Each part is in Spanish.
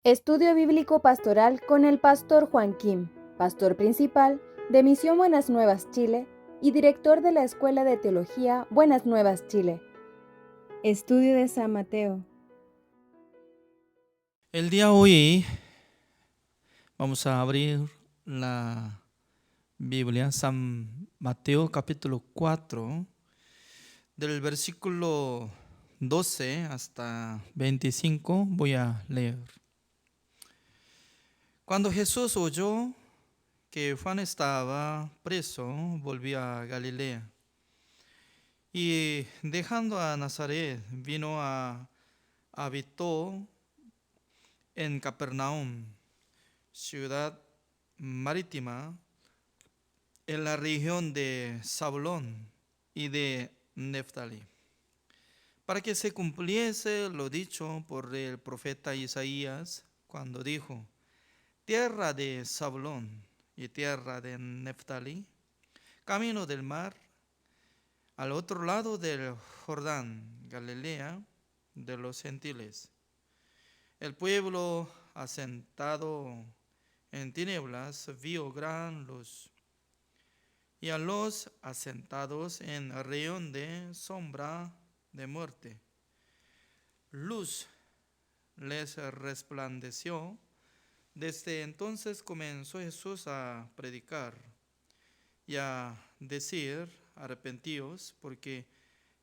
Estudio Bíblico Pastoral con el Pastor Juan Kim, Pastor Principal de Misión Buenas Nuevas Chile y Director de la Escuela de Teología Buenas Nuevas Chile. Estudio de San Mateo. El día de hoy vamos a abrir la Biblia, San Mateo capítulo 4, del versículo 12 hasta 25 voy a leer. Cuando Jesús oyó que Juan estaba preso, volvió a Galilea y dejando a Nazaret habitó en Capernaum, ciudad marítima, en la región de Zabulón y de Neftalí, para que se cumpliese lo dicho por el profeta Isaías cuando dijo: tierra de Zabulón y tierra de Neftalí, camino del mar, al otro lado del Jordán, Galilea de los gentiles. El pueblo asentado en tinieblas vio gran luz, y a los asentados en región de sombra de muerte, luz les resplandeció. Desde entonces comenzó Jesús a predicar y a decir: arrepentíos, porque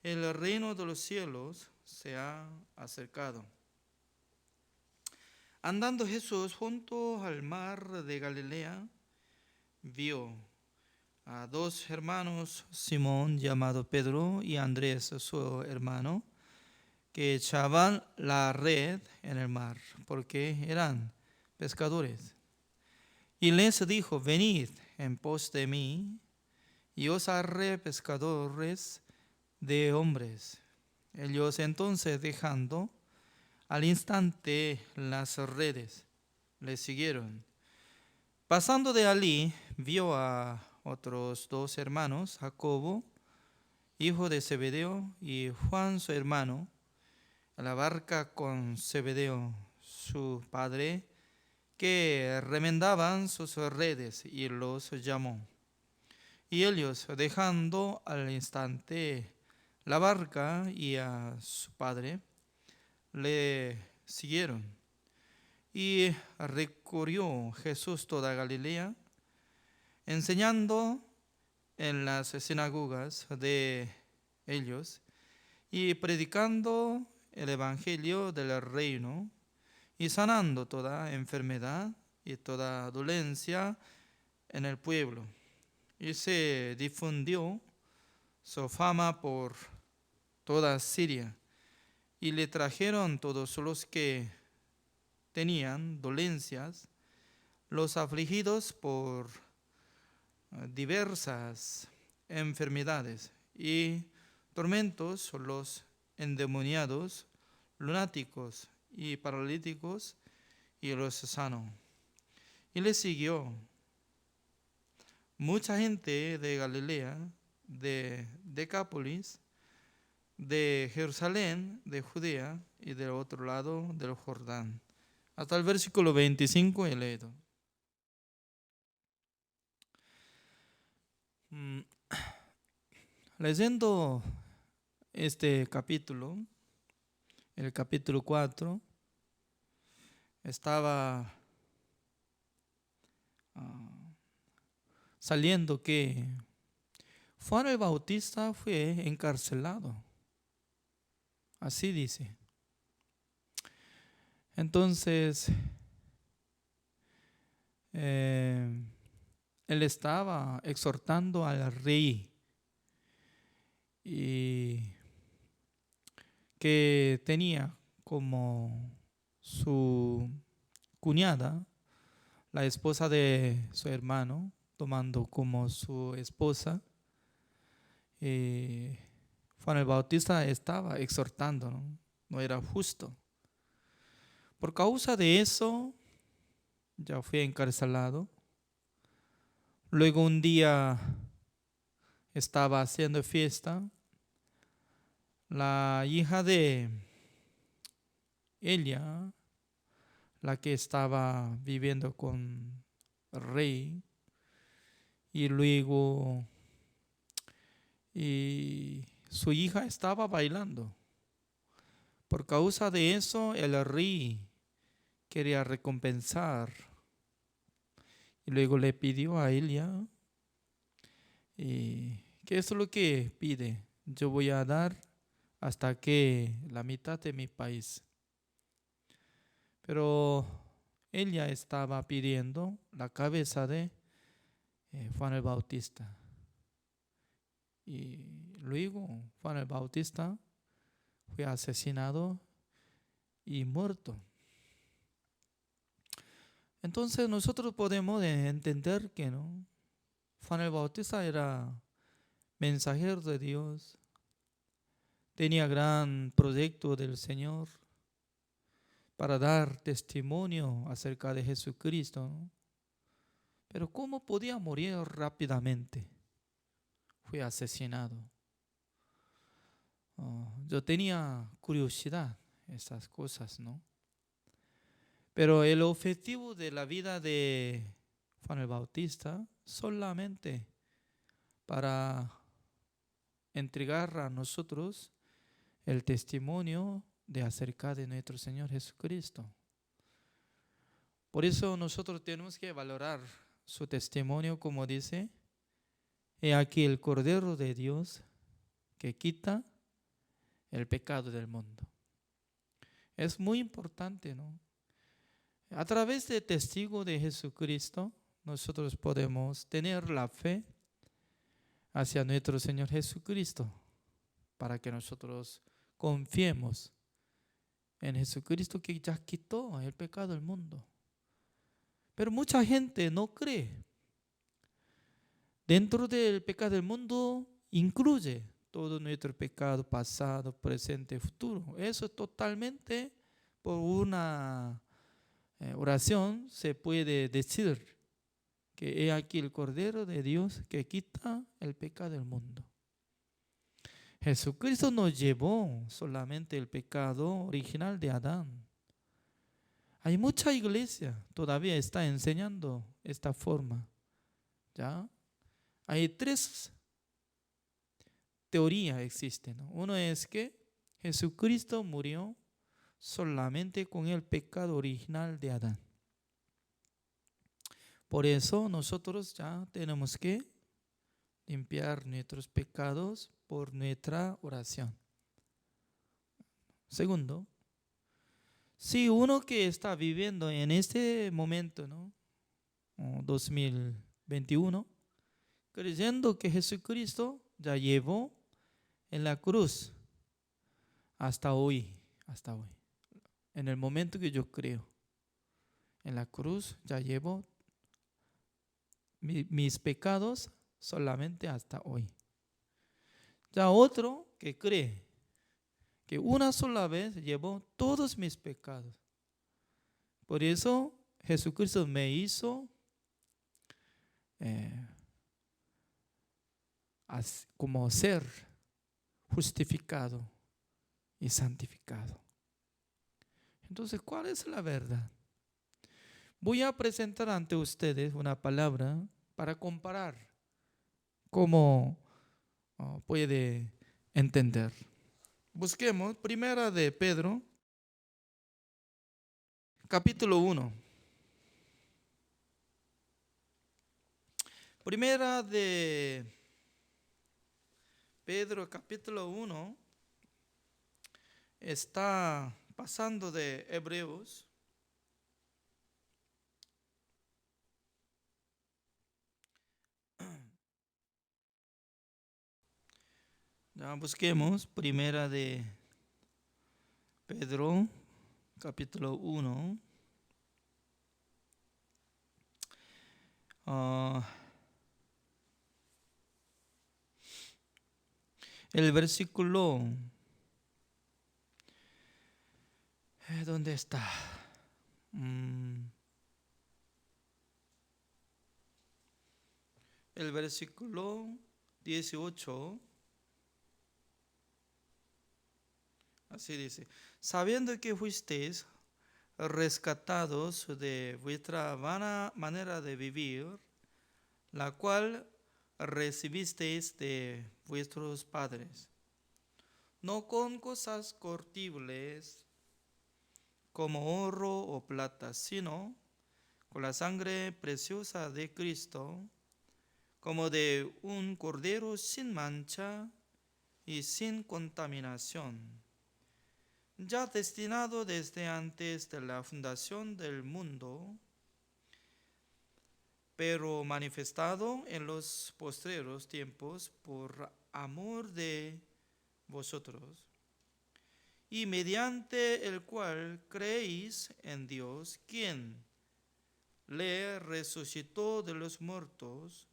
el reino de los cielos se ha acercado. Andando Jesús junto al mar de Galilea, vio a dos hermanos, Simón llamado Pedro y Andrés su hermano, que echaban la red en el mar, porque eran pescadores. Y les dijo: venid en pos de mí, y os haré pescadores de hombres. Ellos entonces, dejando al instante las redes, le siguieron. Pasando de allí, vio a otros dos hermanos, Jacobo, hijo de Zebedeo, y Juan su hermano, en la barca con Zebedeo su padre, que remendaban sus redes, y los llamó. Y ellos, dejando al instante la barca y a su padre, le siguieron. Y recorrió Jesús toda Galilea, enseñando en las sinagogas de ellos y predicando el evangelio del reino y sanando toda enfermedad y toda dolencia en el pueblo. Y se difundió su fama por toda Siria, y le trajeron todos los que tenían dolencias, los afligidos por diversas enfermedades y tormentos, los endemoniados, lunáticos y paralíticos, y los sanó. Y le siguió mucha gente de Galilea, de Decápolis, de Jerusalén, de Judea y del otro lado del Jordán. Hasta el versículo 25 he leído. Leyendo este capítulo, el capítulo 4, estaba saliendo que Juan el Bautista fue encarcelado. Así dice. Entonces, él estaba exhortando al rey, y que tenía como su cuñada, la esposa de su hermano, tomando como su esposa. Juan el Bautista estaba exhortando, ¿no? No era justo. Por causa de eso, ya fue encarcelado. Luego un día estaba haciendo fiesta. La hija de ella la que estaba viviendo con el rey, y luego su hija estaba bailando. Por causa de eso, el rey quería recompensar y luego le pidió a ella, ¿qué es lo que pide? Yo voy a dar hasta que la mitad de mi país. Pero ella estaba pidiendo la cabeza de Juan el Bautista. Y luego Juan el Bautista fue asesinado y muerto. Entonces nosotros podemos entender que no, Juan el Bautista era mensajero de Dios, tenía gran proyecto del Señor para dar testimonio acerca de Jesucristo, ¿no? Pero ¿cómo podía morir rápidamente? Fue asesinado. Yo tenía curiosidad esas cosas, ¿no? Pero el objetivo de la vida de Juan el Bautista solamente para entregar a nosotros el testimonio de acerca de nuestro Señor Jesucristo. Por eso nosotros tenemos que valorar su testimonio, como dice, he aquí el Cordero de Dios que quita el pecado del mundo. Es muy importante, ¿no? A través del testigo de Jesucristo, nosotros podemos tener la fe hacia nuestro Señor Jesucristo, para que nosotros confiemos en Jesucristo que ya quitó el pecado del mundo. Pero mucha gente no cree. Dentro del pecado del mundo incluye todo nuestro pecado pasado, presente, futuro. Eso totalmente por una oración se puede decir que he aquí el Cordero de Dios que quita el pecado del mundo. Jesucristo no llevó solamente el pecado original de Adán. Hay mucha iglesia todavía está enseñando esta forma, ¿ya? Hay tres teorías existen, ¿no? Uno es que Jesucristo murió solamente con el pecado original de Adán. Por eso nosotros ya tenemos que limpiar nuestros pecados por nuestra oración. Segundo, si uno que está viviendo en este momento, ¿no? 2021, creyendo que Jesucristo ya llevó en la cruz hasta hoy, en el momento que yo creo, en la cruz ya llevo mis pecados solamente hasta hoy. Ya otro que cree que una sola vez llevó todos mis pecados. Por eso Jesucristo me hizo como ser justificado y santificado. Entonces, ¿cuál es la verdad? Voy a presentar ante ustedes una palabra para comparar cómo puede entender. Busquemos Primera de Pedro, capítulo 1. Primera de Pedro, capítulo 1, está pasando de Hebreos. Ya busquemos Primera de Pedro, capítulo 1. El versículo, ¿dónde está? El versículo 18, así dice: sabiendo que fuisteis rescatados de vuestra vana manera de vivir, la cual recibisteis de vuestros padres, no con cosas corruptibles como oro o plata, sino con la sangre preciosa de Cristo, como de un cordero sin mancha y sin contaminación, ya destinado desde antes de la fundación del mundo, pero manifestado en los postreros tiempos por amor de vosotros, y mediante el cual creéis en Dios, quien le resucitó de los muertos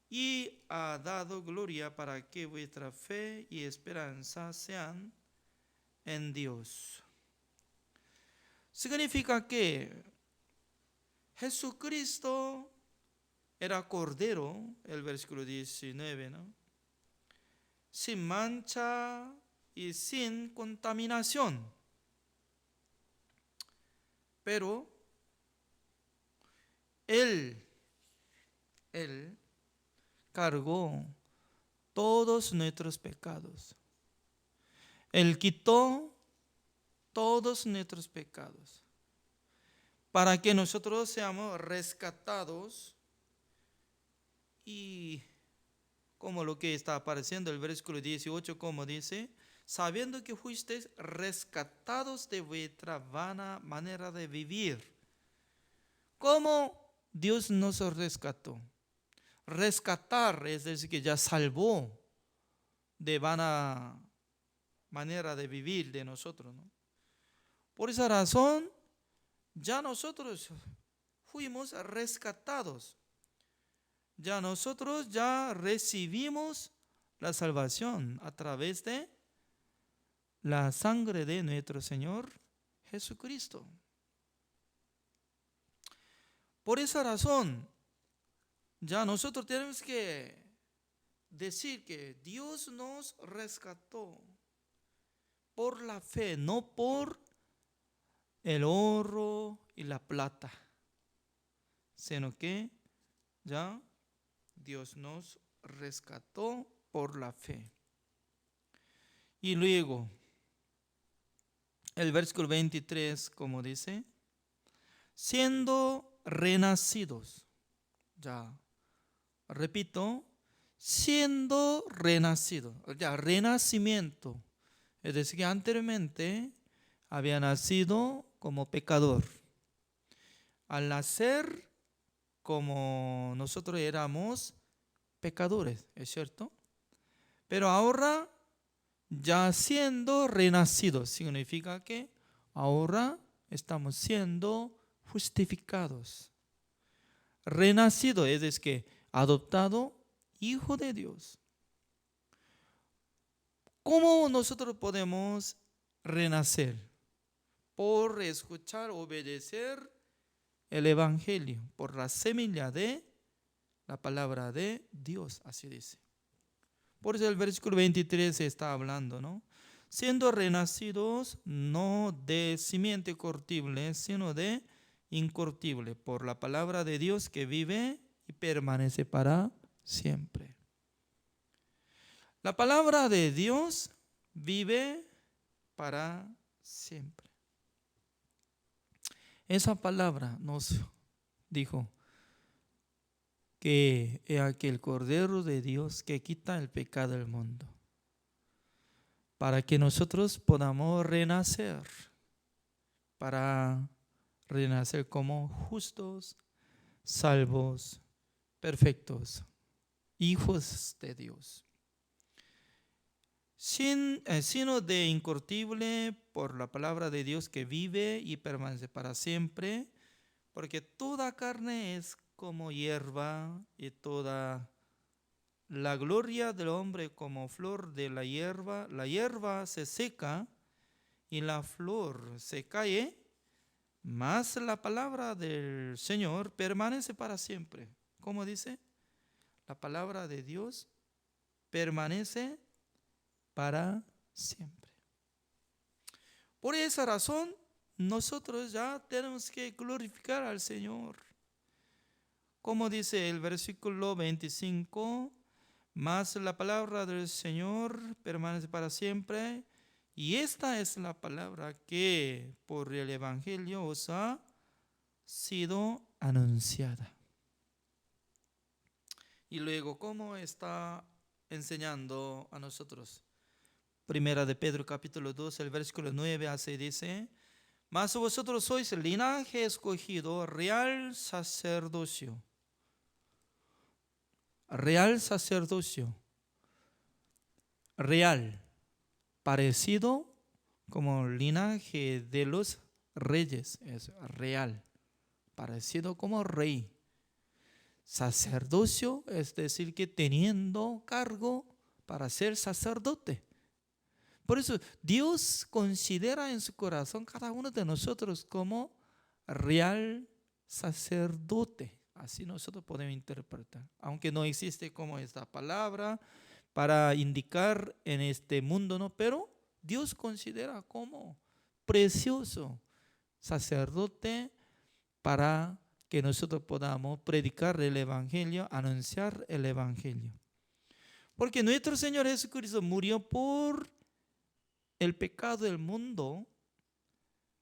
y ha dado gloria para que vuestra fe y esperanza sean en Dios. Significa que Jesucristo era cordero, el versículo 19, ¿no? Sin mancha y sin contaminación. Pero Él cargó todos nuestros pecados. Él quitó todos nuestros pecados para que nosotros seamos rescatados, y como lo que está apareciendo el versículo 18, como dice, sabiendo que fuisteis rescatados de vuestra vana manera de vivir. ¿Cómo Dios nos rescató? Rescatar es decir, que ya salvó de vana manera de vivir de nosotros, ¿no? Por esa razón, ya nosotros fuimos rescatados. Ya nosotros ya recibimos la salvación a través de la sangre de nuestro Señor Jesucristo. Por esa razón, ya nosotros tenemos que decir que Dios nos rescató por la fe, no por el oro y la plata, sino que ya Dios nos rescató por la fe. Y luego, el versículo 23, como dice, siendo renacidos, ya repito, siendo renacidos, ya renacimiento, es decir, que anteriormente había nacido como pecador. Al nacer, como nosotros éramos pecadores, ¿es cierto? Pero ahora, ya siendo renacidos, significa que ahora estamos siendo justificados. Renacido es decir, que adoptado hijo de Dios. ¿Cómo nosotros podemos renacer? Por escuchar, obedecer el Evangelio, por la semilla de la palabra de Dios, así dice. Por eso el versículo 23 está hablando, ¿no? Siendo renacidos no de simiente corruptible, sino de incorruptible, por la palabra de Dios que vive y permanece para siempre. La palabra de Dios vive para siempre. Esa palabra nos dijo que es aquel Cordero de Dios que quita el pecado del mundo, para que nosotros podamos renacer, para renacer como justos, salvos, perfectos, hijos de Dios. Sino de incorruptible por la palabra de Dios que vive y permanece para siempre, porque toda carne es como hierba y toda la gloria del hombre como flor de la hierba se seca y la flor se cae, mas la palabra del Señor permanece para siempre. ¿Cómo dice? La palabra de Dios permanece para siempre. Por esa razón, nosotros ya tenemos que glorificar al Señor. Como dice el versículo 25, mas la palabra del Señor permanece para siempre, y esta es la palabra que por el Evangelio os ha sido anunciada. Y luego, ¿cómo está enseñando a nosotros? Primera de Pedro capítulo 2, el versículo 9 así dice: mas vosotros sois linaje escogido, real sacerdocio. Real sacerdocio. Real, parecido como linaje de los reyes, es real, parecido como rey. Sacerdocio, es decir, que teniendo cargo para ser sacerdote. Por eso Dios considera en su corazón cada uno de nosotros como real sacerdote. Así nosotros podemos interpretar. Aunque no existe como esta palabra para indicar en este mundo, ¿no? Pero Dios considera como precioso sacerdote para que nosotros podamos predicar el Evangelio, anunciar el Evangelio. Porque nuestro Señor Jesucristo murió por el pecado del mundo,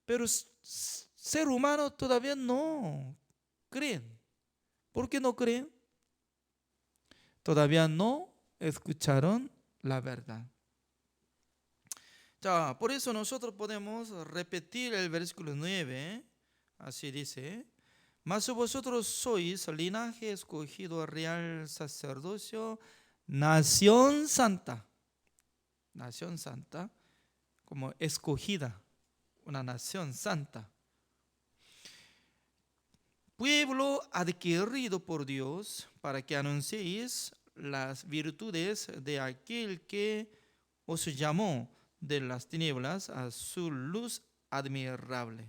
pero ser humano todavía no creen. ¿Por qué no creen? Todavía no escucharon la verdad. Ya, por eso nosotros podemos repetir el versículo 9, así dice: mas vosotros sois linaje escogido, real sacerdocio, nación santa. Nación santa, como escogida, una nación santa. Pueblo adquirido por Dios para que anunciéis las virtudes de aquel que os llamó de las tinieblas a su luz admirable.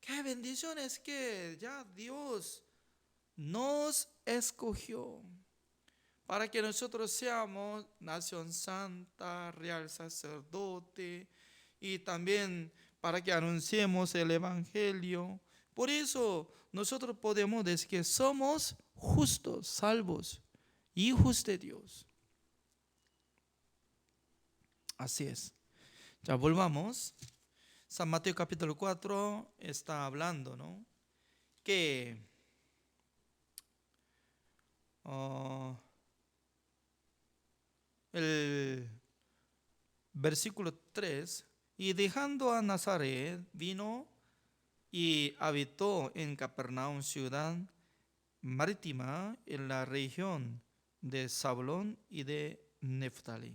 Qué bendición es que ya Dios nos escogió para que nosotros seamos nación santa, real sacerdote, y también para que anunciemos el Evangelio. Por eso nosotros podemos decir que somos justos, salvos, hijos de Dios. Así es. Ya volvamos. San Mateo capítulo 4 está hablando, ¿no? Que el versículo 3, y dejando a Nazaret, vino y habitó en Capernaum, ciudad marítima, en la región de Zabulón y de Neftalí.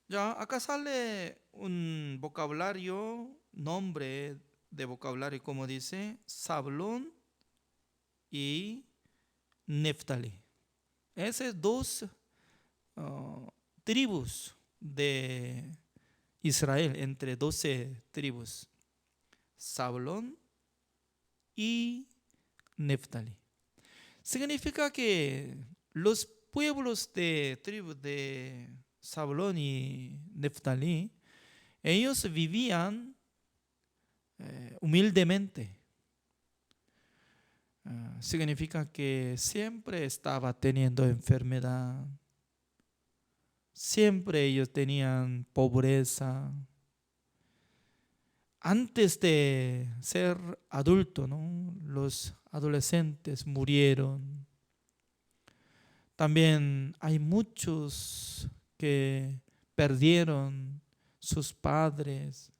Ya, acá sale un vocabulario, nombre de vocabulario, como dice, Zabulón y Neftalí. Esas dos tribus de Israel, entre 12 tribus, Zabulón y Neftalí. Significa que los pueblos de tribus de Zabulón y Neftalí, ellos vivían humildemente. Significa que siempre estaba teniendo enfermedad, siempre ellos tenían pobreza. Antes de ser adulto, ¿no? Los adolescentes murieron. También hay muchos que perdieron sus padres.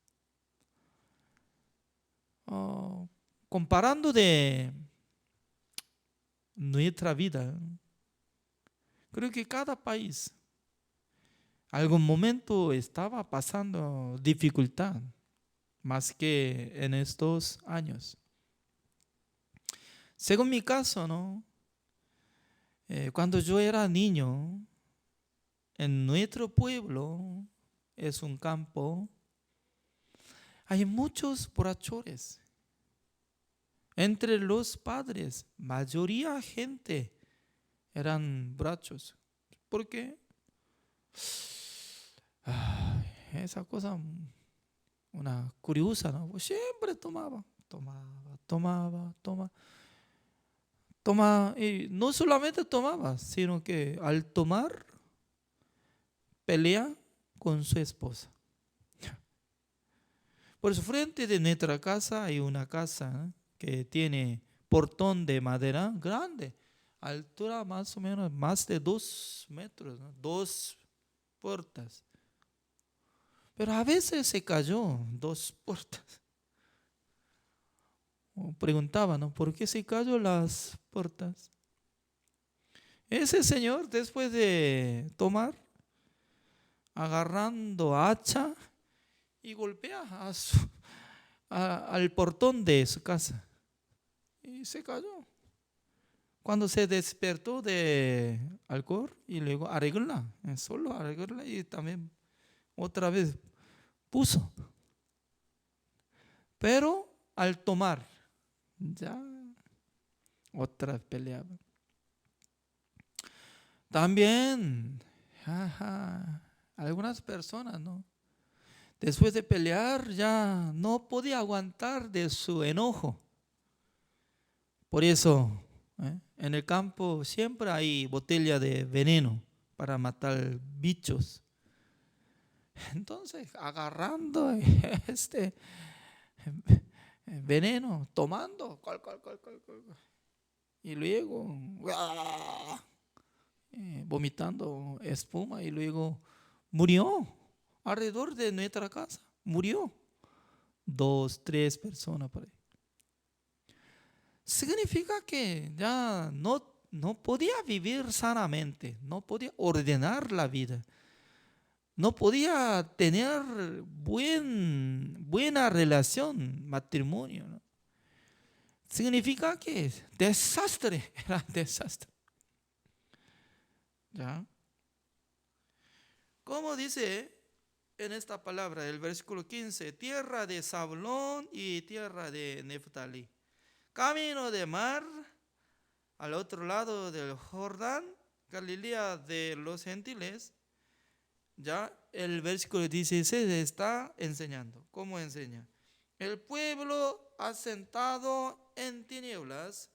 Comparando de nuestra vida, creo que cada país algún momento estaba pasando dificultad, más que en estos años. Según mi caso, ¿no? Cuando yo era niño, en nuestro pueblo, es un campo, hay muchos borrachores. Entre los padres, mayoría gente eran borrachos. ¿Por qué? Esa cosa una curiosa, ¿no? Pues siempre tomaba. Y no solamente tomaba, sino que al tomar, pelea con su esposa. Por su frente de nuestra casa hay una casa, ¿no?, que tiene portón de madera grande, altura más o menos más de 2 metros, ¿no? 2 puertas. Pero a veces se cayó 2 puertas. Preguntaba, ¿no?, ¿por qué se cayó las puertas? Ese señor, después de tomar, agarrando hacha y golpea al portón de su casa y se cayó. Cuando se despertó de alcohol y luego arregla, solo arregla y también otra vez puso. Pero al tomar, ya otra vez peleaba. También, algunas personas, ¿no?, después de pelear ya no podía aguantar de su enojo. Por eso, en el campo siempre hay botella de veneno para matar bichos. Entonces, agarrando este veneno, tomando, y luego vomitando espuma y luego murió alrededor de nuestra casa. Murió 2, 3 personas por ahí. Significa que ya no podía vivir sanamente, no podía ordenar la vida, no podía tener buena relación, matrimonio, ¿no? Significa que desastre, era desastre. ¿Ya? Como dice en esta palabra, el versículo 15, tierra de Zabulón y tierra de Neftalí, camino de mar, al otro lado del Jordán, Galilea de los gentiles. Ya el versículo 16 está enseñando. ¿Cómo enseña? El pueblo asentado en tinieblas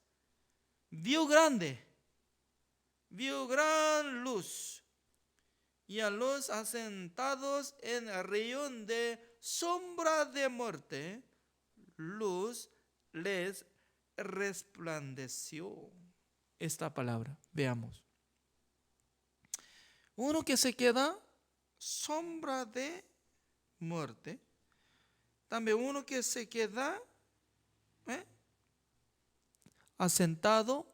vio gran luz, y a los asentados en el región de sombra de muerte, luz les resplandeció. Esta palabra, veamos. Uno que se queda sombra de muerte, también uno que se queda asentado,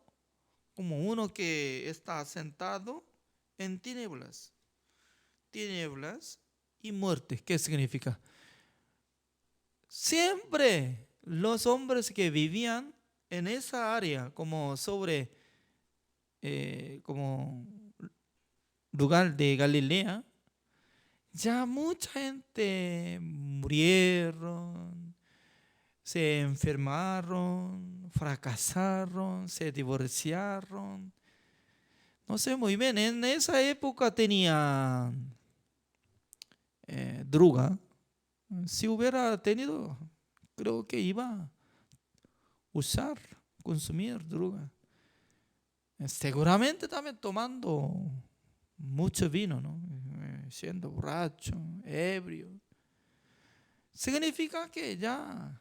como uno que está asentado en tinieblas y muerte. ¿Qué significa? Siempre los hombres que vivían en esa área como como lugar de Galilea, ya mucha gente murieron, se enfermaron, fracasaron, se divorciaron. No sé muy bien, en esa época tenían droga. Si hubiera tenido, creo que iba a usar, consumir droga. Seguramente también tomando mucho vino, ¿no? Siendo borracho, ebrio. Significa que ya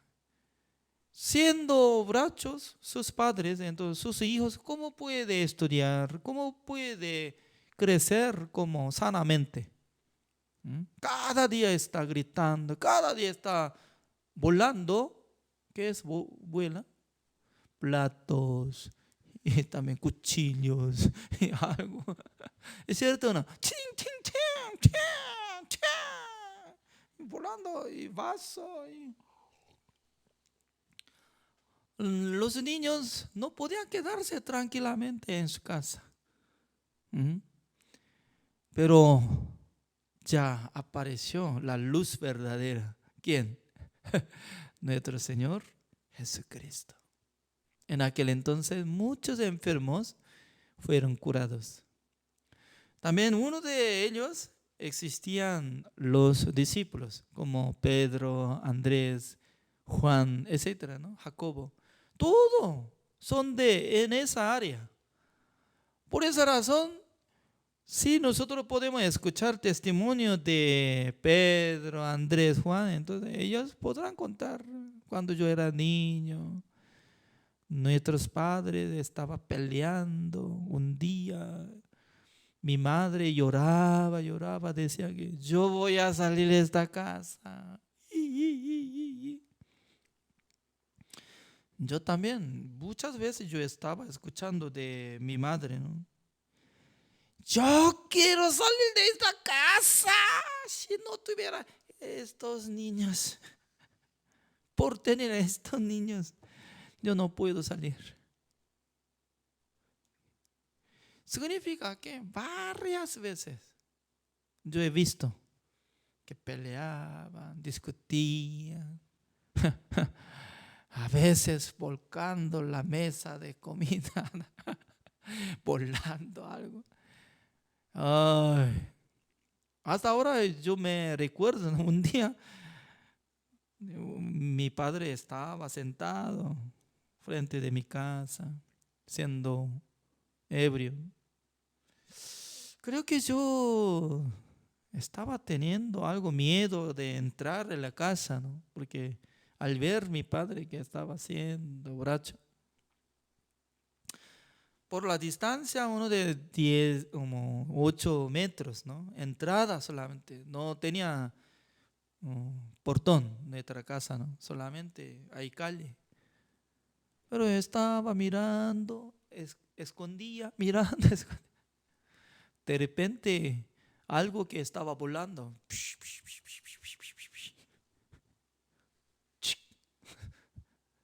siendo borrachos sus padres, entonces sus hijos, ¿cómo puede estudiar? ¿Cómo puede crecer como sanamente? Cada día está gritando, cada día está volando. ¿Qué es vuela? Platos y también cuchillos y algo. ¿Es cierto o no? ¡Chin, chin, chin, chin, chin! Volando y vaso. Los niños no podían quedarse tranquilamente en su casa. Pero ya apareció la luz verdadera. ¿Quién? Nuestro Señor Jesucristo. En aquel entonces muchos enfermos fueron curados. También uno de ellos existían los discípulos como Pedro, Andrés, Juan, etcétera, ¿no? Jacobo. Todo son en esa área. Por esa razón, si nosotros podemos escuchar testimonios de Pedro, Andrés, Juan, entonces ellos podrán contar cuando yo era niño. Nuestros padres estaban peleando un día. Mi madre lloraba, lloraba, decía que yo voy a salir de esta casa. Yo también, muchas veces yo estaba escuchando de mi madre, ¿no? Yo quiero salir de esta casa. Si no tuviera estos niños, por tener a estos niños, yo no puedo salir. Significa que varias veces yo he visto que peleaban, discutían, a veces volcando la mesa de comida, volando algo. Ay, hasta ahora yo me recuerdo, ¿no? Un día mi padre estaba sentado frente de mi casa, siendo ebrio. Creo que yo estaba teniendo algo miedo de entrar en la casa, ¿no? Porque al ver mi padre que estaba haciendo borracho, por la distancia, uno de 10, como 8 metros, ¿no? Entrada solamente, no tenía portón de nuestra casa, ¿no? Solamente hay calle. Pero estaba mirando, escondía, mirando, escondía. De repente, algo que estaba volando.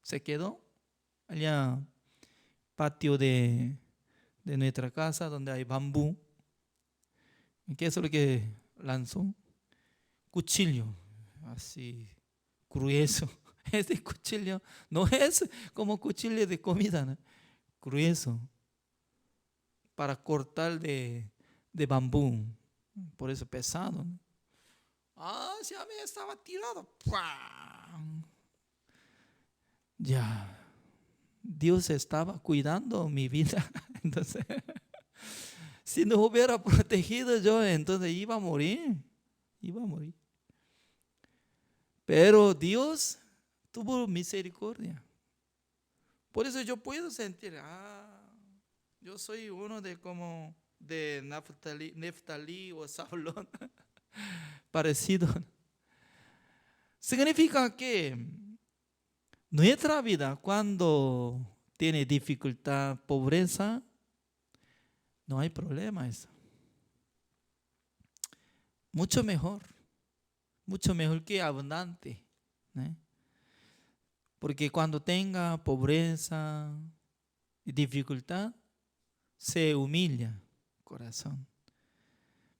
Se quedó allá, patio de nuestra casa, donde hay bambú. ¿Y qué es lo que lanzó? Cuchillo, así, grueso. Este cuchillo no es como cuchillo de comida, ¿no? Grueso, para cortar de bambú. Por eso pesado, ¿no? Ah, ya me estaba tirado. ¡Pam! Ya, Dios estaba cuidando mi vida. Entonces, si no hubiera protegido yo, entonces iba a morir. Iba a morir. Pero Dios tuvo misericordia. Por eso yo puedo sentir, yo soy uno de como de Neftalí o Saulón, parecido. Significa que nuestra vida cuando tiene dificultad, pobreza, no hay problema eso. Mucho mejor que abundante, ¿eh? Porque cuando tenga pobreza y dificultad, se humilla el corazón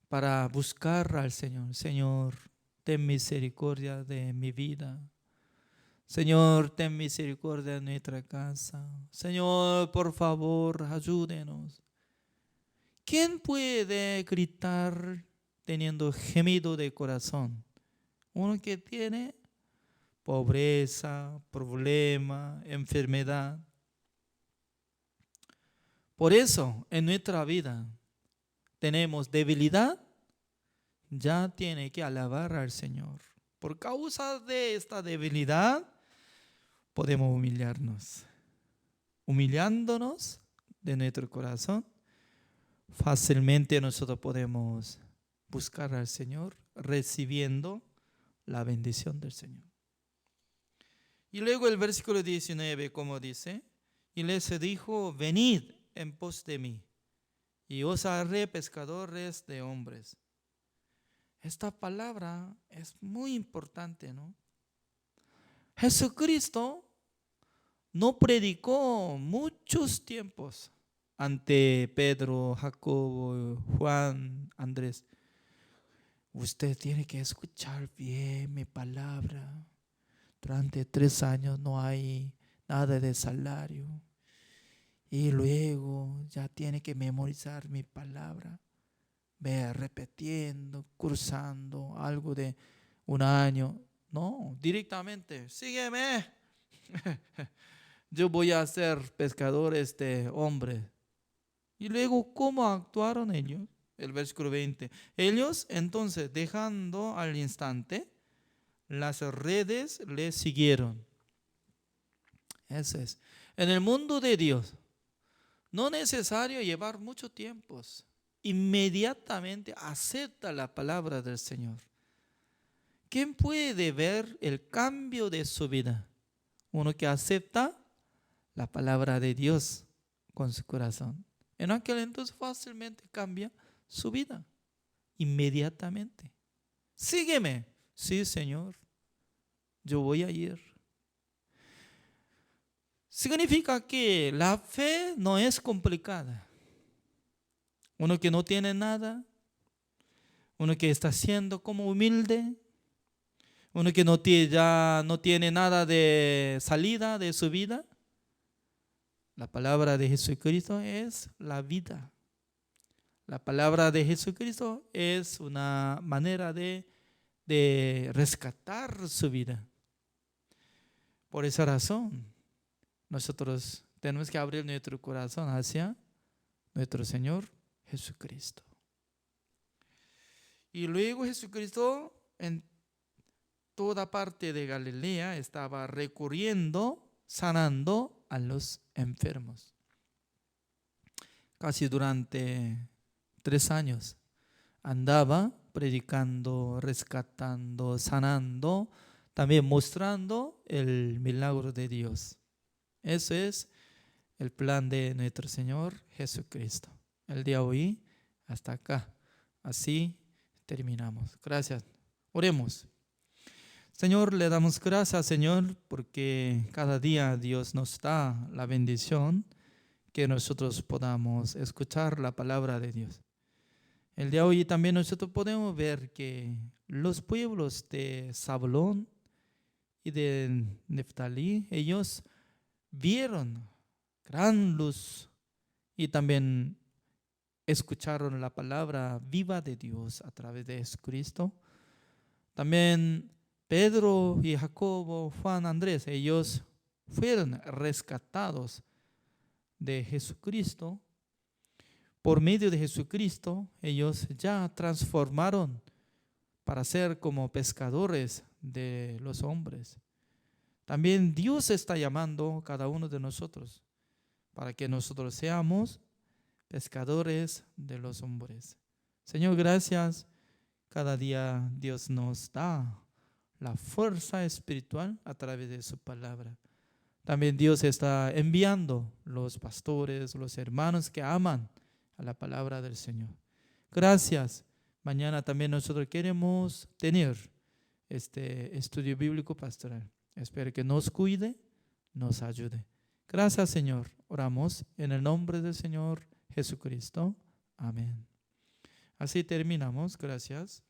para buscar al Señor. Señor, ten misericordia de mi vida. Señor, ten misericordia de nuestra casa. Señor, por favor, ayúdenos. ¿Quién puede gritar teniendo gemido de corazón? Uno que tiene pobreza, problema, enfermedad. Por eso, en nuestra vida tenemos debilidad, ya tiene que alabar al Señor. Por causa de esta debilidad, podemos humillarnos. Humillándonos de nuestro corazón, fácilmente nosotros podemos buscar al Señor, recibiendo la bendición del Señor. Y luego el versículo 19, como dice, y les dijo, venid en pos de mí, y os haré pescadores de hombres. Esta palabra es muy importante, ¿no? Jesucristo no predicó muchos tiempos ante Pedro, Jacobo, Juan, Andrés. Usted tiene que escuchar bien mi palabra. Durante 3 años no hay nada de salario. Y luego ya tiene que memorizar mi palabra. ve repitiendo, cursando algo de un año. No, directamente, sígueme. Yo voy a ser pescador hombre. Y luego, ¿cómo actuaron ellos? El versículo 20. Ellos entonces, dejando al instante, las redes le siguieron. Eso es. En el mundo de Dios, no es necesario llevar mucho tiempo. Inmediatamente acepta la palabra del Señor. ¿Quién puede ver el cambio de su vida? Uno que acepta la palabra de Dios con su corazón. En aquel entonces fácilmente cambia su vida. Inmediatamente. Sígueme. Sí, Señor. Yo voy a ir. Significa que la fe no es complicada. Uno que no tiene nada, uno que está siendo como humilde, uno que ya no tiene nada de salida de su vida. La palabra de Jesucristo es la vida. La palabra de Jesucristo es una manera de rescatar su vida. Por esa razón, nosotros tenemos que abrir nuestro corazón hacia nuestro Señor Jesucristo. Y luego Jesucristo en toda parte de Galilea estaba recurriendo, sanando a los enfermos. Casi durante 3 años andaba predicando, rescatando, sanando, también mostrando el milagro de Dios. Eso es el plan de nuestro Señor Jesucristo. El día de hoy, hasta acá. Así terminamos. Gracias. Oremos. Señor, le damos gracias, Señor, porque cada día Dios nos da la bendición que nosotros podamos escuchar la palabra de Dios. El día de hoy también nosotros podemos ver que los pueblos de Zabulón y de Neftalí, ellos vieron gran luz y también escucharon la palabra viva de Dios a través de Jesucristo. También Pedro y Jacobo, Juan, Andrés, ellos fueron rescatados de Jesucristo. Por medio de Jesucristo, ellos ya transformaron para ser como pescadores de los hombres. También Dios está llamando a cada uno de nosotros para que nosotros seamos pescadores de los hombres. Señor, gracias. Cada día Dios nos da la fuerza espiritual a través de su palabra. También Dios está enviando los pastores, los hermanos que aman a la palabra del Señor. Gracias. Mañana también nosotros queremos tener este estudio bíblico pastoral. Espero que nos cuide, nos ayude. Gracias, Señor. Oramos en el nombre del Señor Jesucristo. Amén. Así terminamos. Gracias.